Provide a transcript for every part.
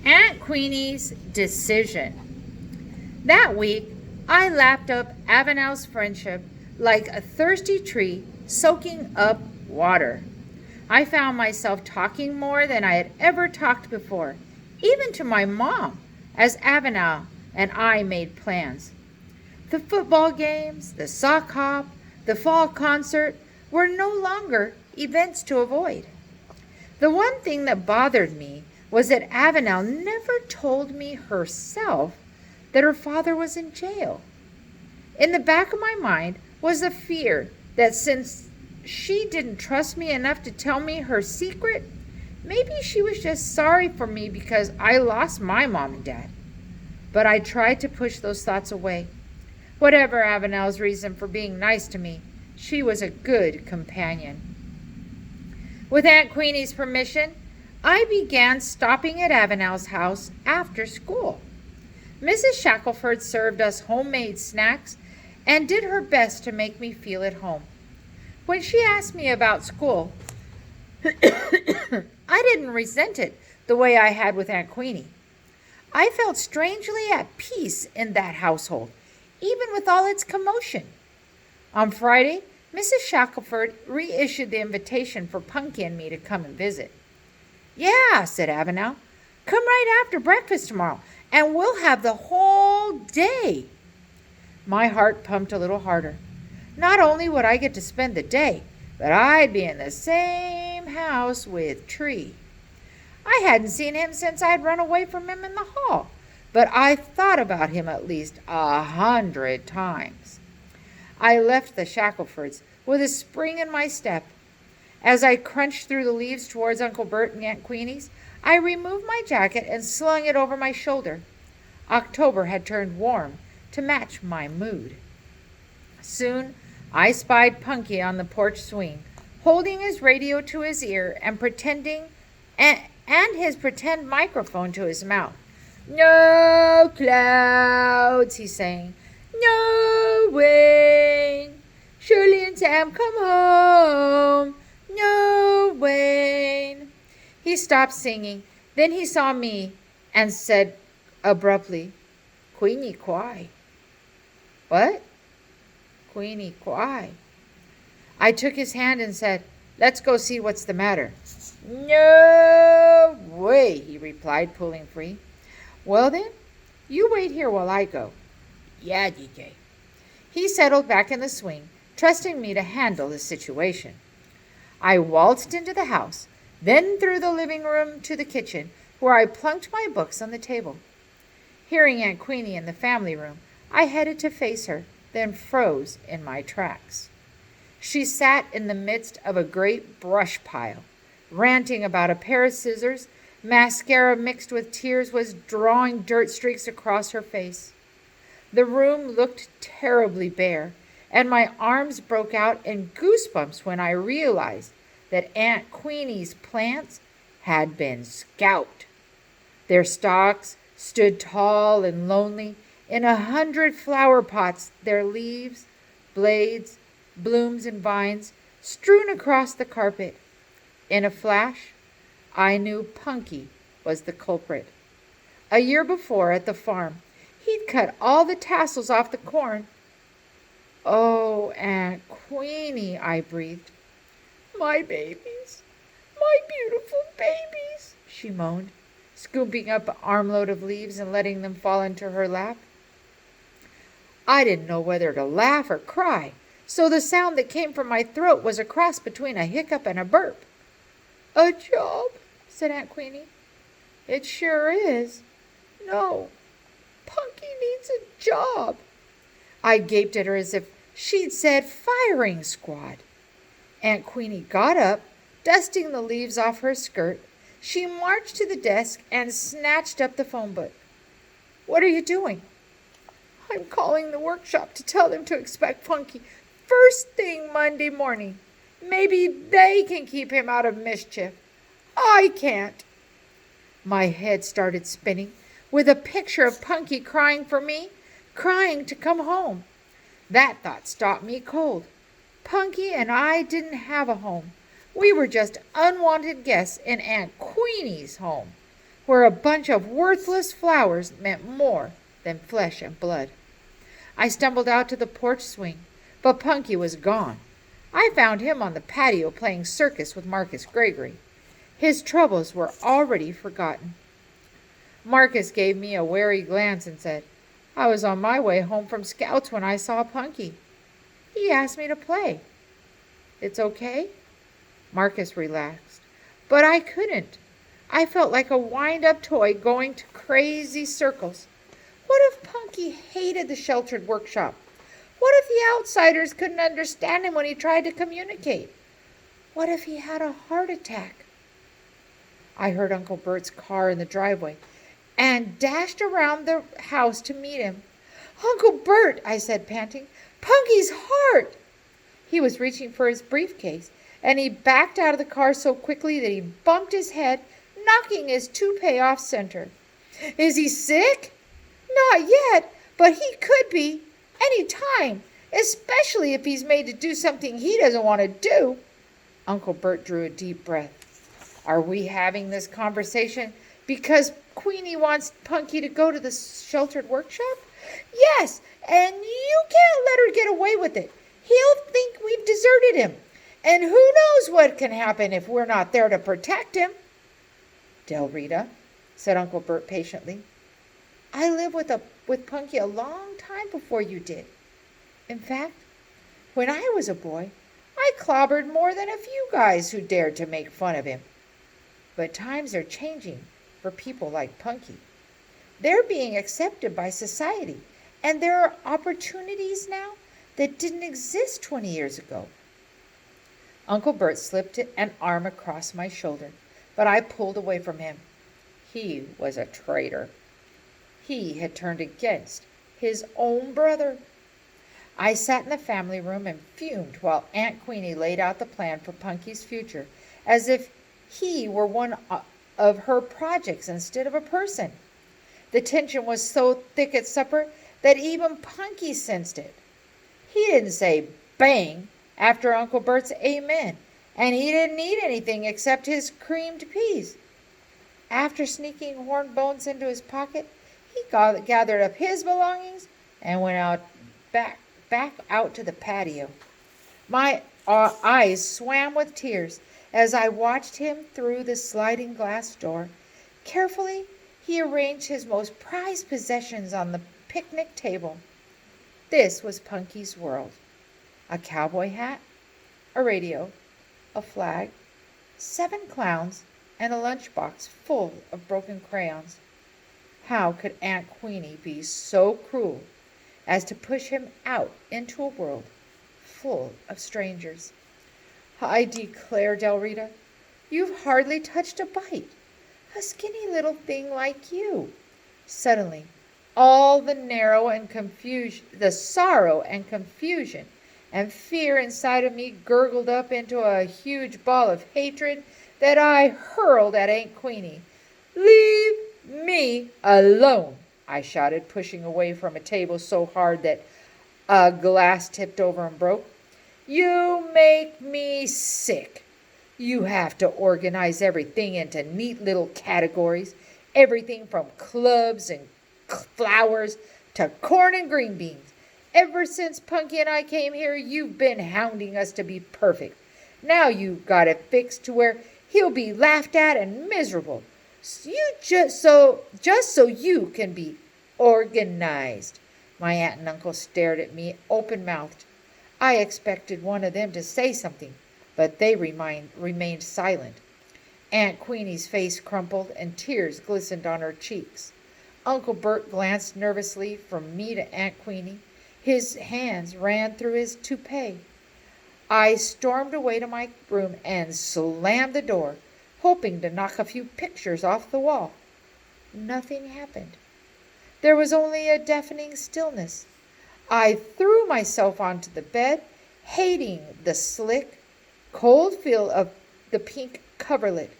Aunt Queenie's decision. That week, I lapped up Avenel's friendship like a thirsty tree soaking up water. I found myself talking more than I had ever talked before, even to my mom, as Avenel and I made plans. The football games, the sock hop, the fall concert were no longer events to avoid. The one thing that bothered me was that Avenel never told me herself that her father was in jail. In the back of my mind was the fear that since she didn't trust me enough to tell me her secret, maybe she was just sorry for me because I lost my mom and dad. But I tried to push those thoughts away. Whatever Avenel's reason for being nice to me, she was a good companion. With Aunt Queenie's permission, I began stopping at Avenel's house after school. Mrs. Shackelford served us homemade snacks and did her best to make me feel at home. When she asked me about school, I didn't resent it the way I had with Aunt Queenie. I felt strangely at peace in that household, even with all its commotion. On Friday, Mrs. Shackelford reissued the invitation for Punky and me to come and visit. "Yeah," said Avenel. "Come right after breakfast tomorrow, and we'll have the whole day." My heart pumped a little harder. Not only would I get to spend the day, but I'd be in the same house with Tree. I hadn't seen him since I'd run away from him in the hall, but I thought about him at least 100 times. I left the Shacklefords with a spring in my step. As I crunched through the leaves towards Uncle Bert and Aunt Queenie's, I removed my jacket and slung it over my shoulder. October had turned warm to match my mood. Soon, I spied Punky on the porch swing, holding his radio to his ear and his pretend microphone to his mouth. "No clouds," he sang. "No rain. Shirley and Sam, come home. No rain." He stopped singing. Then he saw me and said abruptly, "Queenie cry." "What?" "Queenie cry." I took his hand and said, "Let's go see what's the matter." "No way," he replied, pulling free. "Well then, you wait here while I go." "Yeah, DJ." He settled back in the swing, trusting me to handle the situation. I waltzed into the house, then through the living room to the kitchen, where I plunked my books on the table. Hearing Aunt Queenie in the family room, I headed to face her, then froze in my tracks. She sat in the midst of a great brush pile, ranting about a pair of scissors. Mascara mixed with tears was drawing dirt streaks across her face. The room looked terribly bare, and my arms broke out in goosebumps when I realized that Aunt Queenie's plants had been scalped. Their stalks stood tall and lonely in 100 flower pots, their leaves, blades, blooms, and vines strewn across the carpet. In a flash, I knew Punky was the culprit. A year before, at the farm, he'd cut all the tassels off the corn. "Oh, Aunt Queenie," I breathed. "My babies, my beautiful babies," she moaned, scooping up an armload of leaves and letting them fall into her lap. I didn't know whether to laugh or cry, so the sound that came from my throat was a cross between a hiccup and a burp. "A job," said Aunt Queenie. "It sure is. No, Punky needs a job." I gaped at her as if she'd said firing squad. Aunt Queenie got up, dusting the leaves off her skirt. She marched to the desk and snatched up the phone book. "What are you doing?" "I'm calling the workshop to tell them to expect Punky first thing Monday morning. Maybe they can keep him out of mischief. I can't." My head started spinning with a picture of Punky crying for me, crying to come home. That thought stopped me cold. Punky and I didn't have a home. We were just unwanted guests in Aunt Queenie's home. where a bunch of worthless flowers meant more than flesh and blood. I stumbled out to the porch swing, but Punky was gone. I found him on the patio playing circus with Marcus Gregory. His troubles were already forgotten. Marcus gave me a wary glance and said, "I was on my way home from Scouts when I saw Punky. He asked me to play. It's okay?" Marcus relaxed. But I couldn't. I felt like a wind-up toy going to crazy circles. What if Punky hated the sheltered workshop? What if the outsiders couldn't understand him when he tried to communicate? What if he had a heart attack? I heard Uncle Bert's car in the driveway and dashed around the house to meet him. "Uncle Bert," I said, panting, "Punky's heart!" He was reaching for his briefcase, and he backed out of the car so quickly that he bumped his head, knocking his toupee off center. "Is he sick?" "Not yet, but he could be any time, especially if he's made to do something he doesn't want to do." Uncle Bert drew a deep breath. "Are we having this conversation because Queenie wants Punky to go to the sheltered workshop?" "Yes, and you can't let her get away with it. He'll think we've deserted him. And who knows what can happen if we're not there to protect him." "Del Rita," said Uncle Bert patiently, "I lived with Punky a long time before you did. In fact, when I was a boy, I clobbered more than a few guys who dared to make fun of him. But times are changing for people like Punky. They're being accepted by society, and there are opportunities now that didn't exist 20 years ago." Uncle Bert slipped an arm across my shoulder, but I pulled away from him. He was a traitor. He had turned against his own brother. I sat in the family room and fumed while Aunt Queenie laid out the plan for Punky's future, as if he were one of her projects instead of a person. The tension was so thick at supper that even Punky sensed it. He didn't say bang after Uncle Bert's amen, and he didn't eat anything except his creamed peas. After sneaking horn bones into his pocket, he gathered up his belongings and went back out to the patio. My eyes swam with tears as I watched him through the sliding glass door. Carefully, he arranged his most prized possessions on the picnic table. This was Punky's world. A cowboy hat, a radio, a flag, 7 clowns, and a lunchbox full of broken crayons. How could Aunt Queenie be so cruel as to push him out into a world full of strangers? "I declare, Del Rita, you've hardly touched a bite. A skinny little thing like you." Suddenly, all the sorrow and confusion and fear inside of me gurgled up into a huge ball of hatred that I hurled at Aunt Queenie. "Leave me alone," I shouted, pushing away from a table so hard that a glass tipped over and broke. "You make me sick. You have to organize everything into neat little categories, everything from clubs and flowers to corn and green beans. Ever since Punky and I came here, you've been hounding us to be perfect. Now you've got it fixed to where he'll be laughed at and miserable. Just so you can be organized." My aunt and uncle stared at me open-mouthed. I expected one of them to say something, but they remained silent. Aunt Queenie's face crumpled and tears glistened on her cheeks. Uncle Bert glanced nervously from me to Aunt Queenie. His hands ran through his toupee. I stormed away to my room and slammed the door, hoping to knock a few pictures off the wall. Nothing happened. There was only a deafening stillness. I threw myself onto the bed, hating the slick, cold feel of the pink coverlet.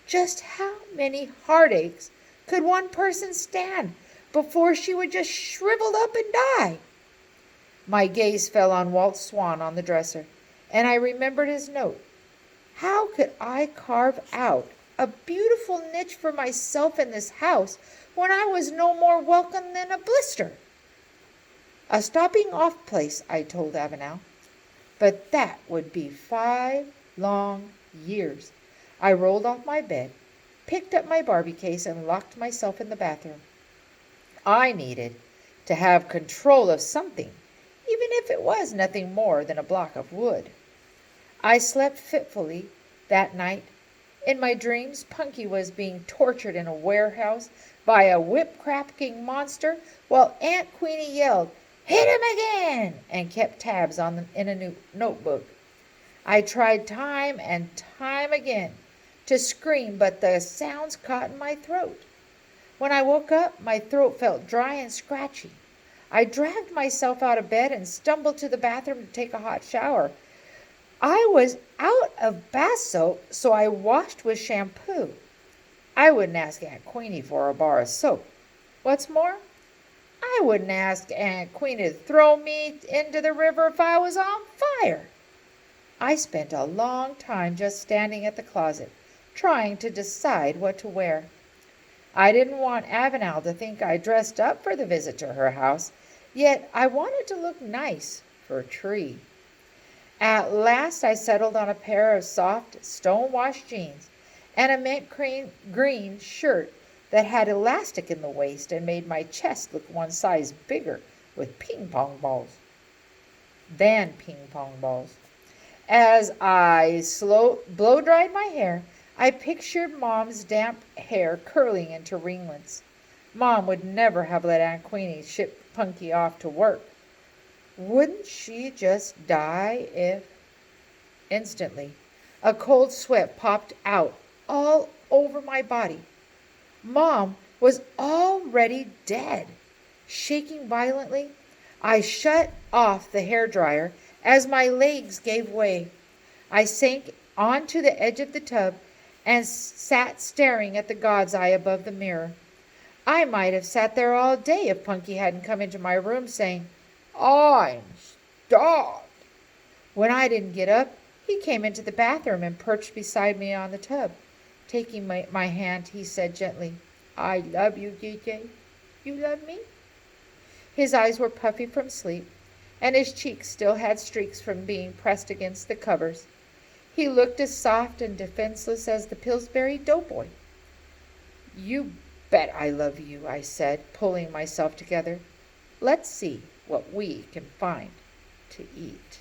Just how many heartaches could one person stand before she would just shrivel up and die? My gaze fell on Walt Swan on the dresser, and I remembered his note. How could I carve out a beautiful niche for myself in this house when I was no more welcome than a blister. A stopping off place, I told Avenel. But that would be 5 long years. I rolled off my bed, picked up my Barbie case, and locked myself in the bathroom. I needed to have control of something, even if it was nothing more than a block of wood. I slept fitfully that night. In my dreams, Punky was being tortured in a warehouse by a whip-cracking monster while Aunt Queenie yelled, "Hit him again!" and kept tabs on them in a notebook. I tried time and time again to scream, but the sounds caught in my throat. When I woke up, my throat felt dry and scratchy. I dragged myself out of bed and stumbled to the bathroom to take a hot shower. I was out of bath soap, so I washed with shampoo. I wouldn't ask Aunt Queenie for a bar of soap. What's more, I wouldn't ask Aunt Queenie to throw me into the river if I was on fire. I spent a long time just standing at the closet, trying to decide what to wear. I didn't want Avenel to think I dressed up for the visit to her house, yet I wanted to look nice for Tree. At last I settled on a pair of soft, stone-washed jeans and a mint green shirt that had elastic in the waist and made my chest look one size bigger with ping pong balls. As I blow-dried my hair, I pictured Mom's damp hair curling into ringlets. Mom would never have let Aunt Queenie ship Punky off to work. Wouldn't she just die if... Instantly, a cold sweat popped out all over my body. Mom was already dead. Shaking violently, I shut off the hairdryer as my legs gave way. I sank onto the edge of the tub and sat staring at the God's eye above the mirror. I might have sat there all day if Punky hadn't come into my room saying, "I'm starved." When I didn't get up, he came into the bathroom and perched beside me on the tub. Taking my hand, he said gently, "I love you, DJ. You love me?" His eyes were puffy from sleep, and his cheeks still had streaks from being pressed against the covers. He looked as soft and defenseless as the Pillsbury Doughboy. "You bet I love you," I said, pulling myself together. "Let's see what we can find to eat."